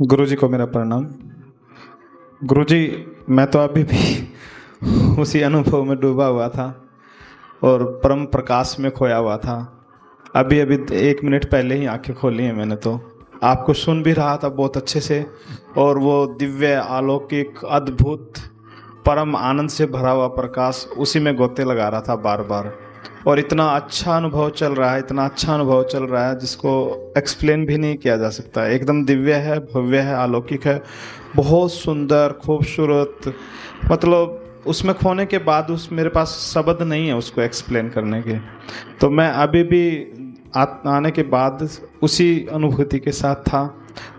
गुरुजी को मेरा प्रणाम। गुरुजी, मैं तो अभी भी उसी अनुभव में डूबा हुआ था और परम प्रकाश में खोया हुआ था। अभी अभी 1 मिनट पहले ही आंखें खोली हैं मैंने, तो आपको सुन भी रहा था बहुत अच्छे से। और वो दिव्य अलौकिक अद्भुत परम आनंद से भरा हुआ प्रकाश, उसी में गोते लगा रहा था बार बार। और इतना अच्छा अनुभव चल रहा है, इतना अच्छा अनुभव चल रहा है जिसको एक्सप्लेन भी नहीं किया जा सकता। एकदम दिव्य है, भव्य है, अलौकिक है, बहुत सुंदर, खूबसूरत। मतलब उसमें खोने के बाद उस मेरे पास शब्द नहीं है उसको एक्सप्लेन करने के। तो मैं अभी भी आने के बाद उसी अनुभूति के साथ था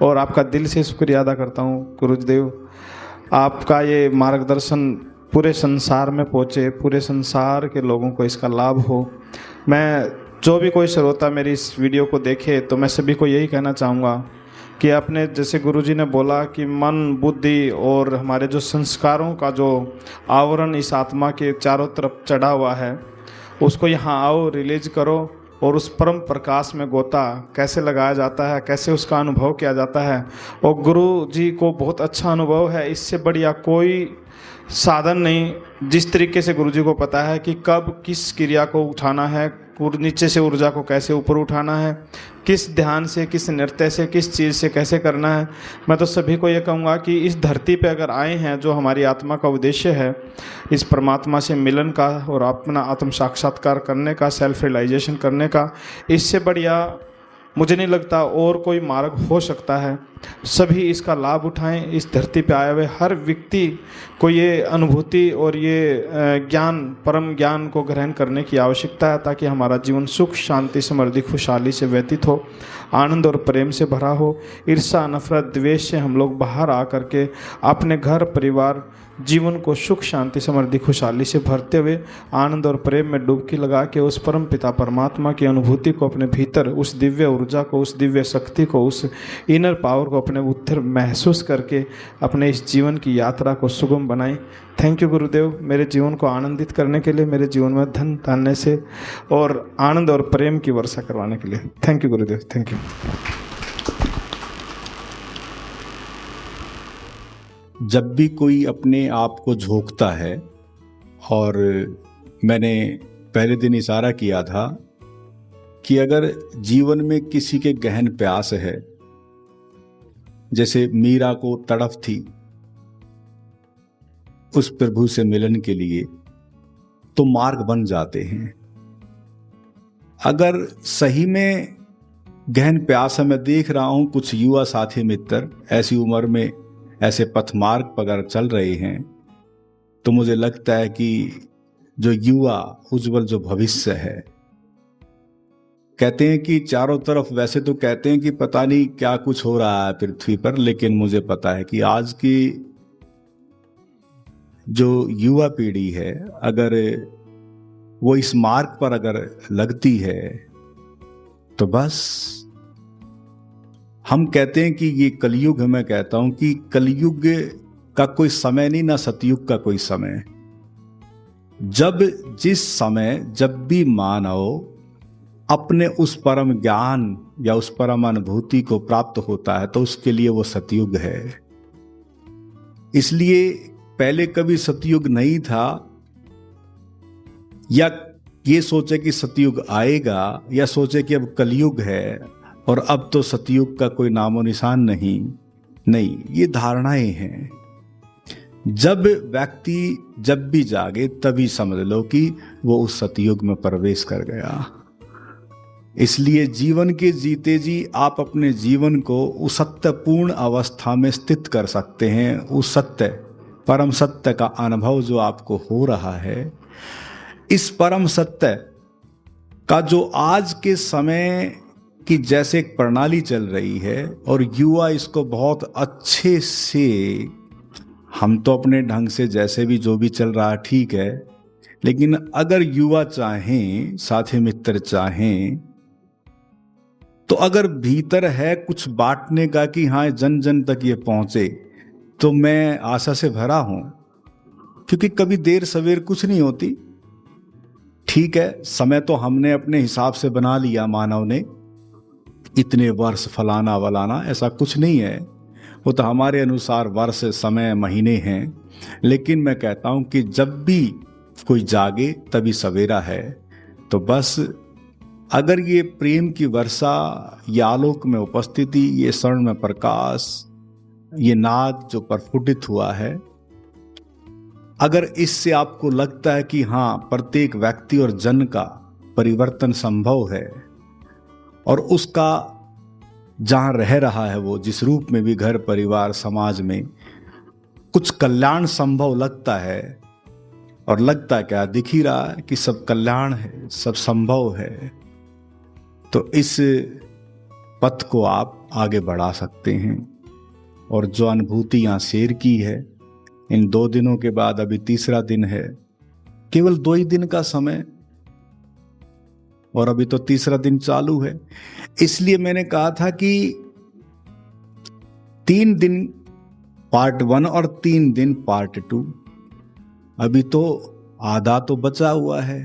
और आपका दिल से शुक्रिया अदा करता हूँ गुरुदेव। आपका ये मार्गदर्शन पूरे संसार में पहुँचे, पूरे संसार के लोगों को इसका लाभ हो। मैं जो भी कोई श्रोता मेरी इस वीडियो को देखे तो मैं सभी को यही कहना चाहूँगा कि अपने, जैसे गुरुजी ने बोला कि मन, बुद्धि और हमारे जो संस्कारों का जो आवरण इस आत्मा के चारों तरफ चढ़ा हुआ है, उसको यहाँ आओ, रिलीज करो। और उस परम प्रकाश में गोता कैसे लगाया जाता है, कैसे उसका अनुभव किया जाता है। और गुरु जी को बहुत अच्छा अनुभव है, इससे बढ़िया कोई साधन नहीं। जिस तरीके से गुरु जी को पता है कि कब किस क्रिया को उठाना है, नीचे से ऊर्जा को कैसे ऊपर उठाना है, किस ध्यान से, किस नृत्य से, किस चीज़ से कैसे करना है। मैं तो सभी को ये कहूँगा कि इस धरती पे अगर आए हैं, जो हमारी आत्मा का उद्देश्य है इस परमात्मा से मिलन का और अपना आत्म साक्षात्कार करने का, सेल्फ रियलाइजेशन करने का, इससे बढ़िया मुझे नहीं लगता और कोई मार्ग हो सकता है। सभी इसका लाभ उठाएं। इस धरती पे आए हुए हर व्यक्ति को ये अनुभूति और ये ज्ञान, परम ज्ञान को ग्रहण करने की आवश्यकता है, ताकि हमारा जीवन सुख, शांति, समृद्धि, खुशहाली से व्यतीत हो, आनंद और प्रेम से भरा हो। ईर्ष्या, नफरत, द्वेष से हम लोग बाहर आ करके अपने घर परिवार जीवन को सुख, शांति, समृद्धि, खुशहाली से भरते हुए आनंद और प्रेम में डुबकी लगा के उस परम पिता परमात्मा की अनुभूति को अपने भीतर, उस दिव्य ऊर्जा को, उस दिव्य शक्ति को, उस इनर पावर को अपने उत्तर महसूस करके अपने इस जीवन की यात्रा को सुगम बनाएं। थैंक यू गुरुदेव, मेरे जीवन को आनंदित करने के लिए, मेरे जीवन में धन धान्य से और आनंद और प्रेम की वर्षा करवाने के लिए। Thank you Gurudev, thank you. जब भी कोई अपने आप को झोंकता है, और मैंने पहले दिन इशारा किया था कि अगर जीवन में किसी के गहन प्यास है, जैसे मीरा को तड़फ थी उस प्रभु से मिलन के लिए, तो मार्ग बन जाते हैं। अगर सही में गहन प्यास है, मैं देख रहा हूं कुछ युवा साथी मित्र ऐसी उम्र में ऐसे पथमार्ग पर अगर चल रहे हैं, तो मुझे लगता है कि जो युवा उज्जवल जो भविष्य है, कहते हैं कि चारों तरफ, वैसे तो कहते हैं कि पता नहीं क्या कुछ हो रहा है पृथ्वी पर, लेकिन मुझे पता है कि आज की जो युवा पीढ़ी है, अगर वो इस मार्ग पर अगर लगती है तो बस हम कहते हैं कि ये कलयुग है। मैं कहता हूं कि कलयुग का कोई समय नहीं, ना सतयुग का कोई समय। जब जिस समय जब भी मानव अपने उस परम ज्ञान या उस परम अनुभूति को प्राप्त होता है, तो उसके लिए वो सतयुग है। इसलिए पहले कभी सतयुग नहीं था, या ये सोचे कि सतयुग आएगा, या सोचे कि अब कलयुग है और अब तो सतयुग का कोई नामो निशान नहीं, ये धारणाएं हैं। जब व्यक्ति जब भी जागे, तभी समझ लो कि वो उस सतयुग में प्रवेश कर गया। इसलिए जीवन के जीते जी आप अपने जीवन को उस सत्यपूर्ण अवस्था में स्थित कर सकते हैं। उस सत्य, परम सत्य का अनुभव जो आपको हो रहा है, इस परम सत्य का जो आज के समय की जैसे एक प्रणाली चल रही है, और युवा इसको बहुत अच्छे से, हम तो अपने ढंग से जैसे भी जो भी चल रहा है ठीक है, लेकिन अगर युवा चाहें, साथी मित्र चाहें, तो अगर भीतर है कुछ बांटने का कि हाँ जन जन तक ये पहुंचे, तो मैं आशा से भरा हूं। क्योंकि कभी देर सवेर कुछ नहीं होती। ठीक है, समय तो हमने अपने हिसाब से बना लिया, मानव ने, इतने वर्ष फलाना वलाना, ऐसा कुछ नहीं है। वो तो हमारे अनुसार वर्ष, समय, महीने हैं। लेकिन मैं कहता हूं कि जब भी कोई जागे तभी सवेरा है। तो बस अगर ये प्रेम की वर्षा, ये आलोक में उपस्थिति, ये स्वर्ण में प्रकाश, ये नाद जो प्रस्फुटित हुआ है, अगर इससे आपको लगता है कि हाँ, प्रत्येक व्यक्ति और जन का परिवर्तन संभव है और उसका जहां रह रहा है वो जिस रूप में भी, घर, परिवार, समाज में कुछ कल्याण संभव लगता है, और लगता है क्या, दिख ही रहा है कि सब कल्याण है, सब संभव है, तो इस पथ को आप आगे बढ़ा सकते हैं। और जो अनुभूति यहां शेयर की है, इन 2 दिनों के बाद अभी तीसरा दिन है, केवल 2 ही दिन का समय, और अभी तो तीसरा दिन चालू है। इसलिए मैंने कहा था कि 3 दिन पार्ट 1 और 3 दिन पार्ट 2, अभी तो आधा तो बचा हुआ है।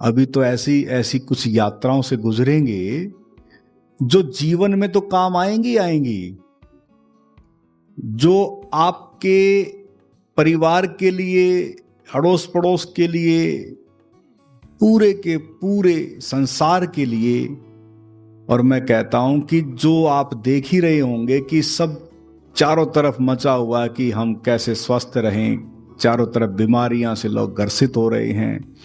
अभी तो ऐसी ऐसी कुछ यात्राओं से गुजरेंगे जो जीवन में तो काम आएंगी आएंगी, जो आपके परिवार के लिए, अड़ोस पड़ोस के लिए, पूरे के पूरे संसार के लिए। और मैं कहता हूं कि जो आप देख ही रहे होंगे कि सब चारों तरफ मचा हुआ है कि हम कैसे स्वस्थ रहें, चारों तरफ बीमारियां से लोग ग्रसित हो रहे हैं।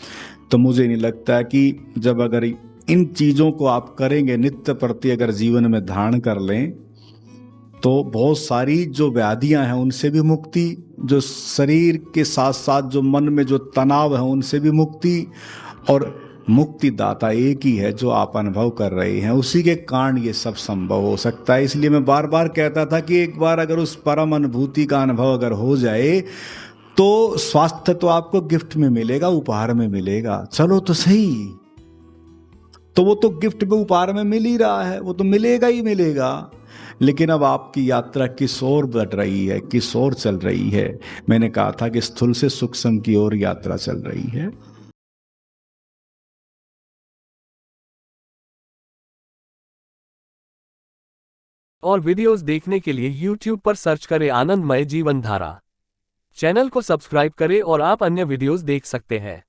तो मुझे नहीं लगता है कि जब अगर इन चीज़ों को आप करेंगे, नित्य प्रति अगर जीवन में धारण कर लें, तो बहुत सारी जो व्याधियां हैं उनसे भी मुक्ति, जो शरीर के साथ साथ जो मन में जो तनाव है उनसे भी मुक्ति, और मुक्तिदाता एक ही है जो आप अनुभव कर रहे हैं, उसी के कारण ये सब संभव हो सकता है। इसलिए मैं बार बार कहता था कि एक बार अगर उस परम अनुभूति का अनुभव अगर हो जाए तो स्वास्थ्य तो आपको गिफ्ट में मिलेगा, उपहार में मिलेगा। चलो तो सही, तो वो तो गिफ्ट में, उपहार में मिल ही रहा है, वो तो मिलेगा ही मिलेगा। लेकिन अब आपकी यात्रा किस ओर बढ़ रही है, किस ओर चल रही है? मैंने कहा था कि स्थूल से सूक्ष्म की ओर यात्रा चल रही है। और वीडियोस देखने के लिए YouTube पर सर्च करें आनंदमय जीवन धारा। चैनल को सब्सक्राइब करें और आप अन्य वीडियोस देख सकते हैं।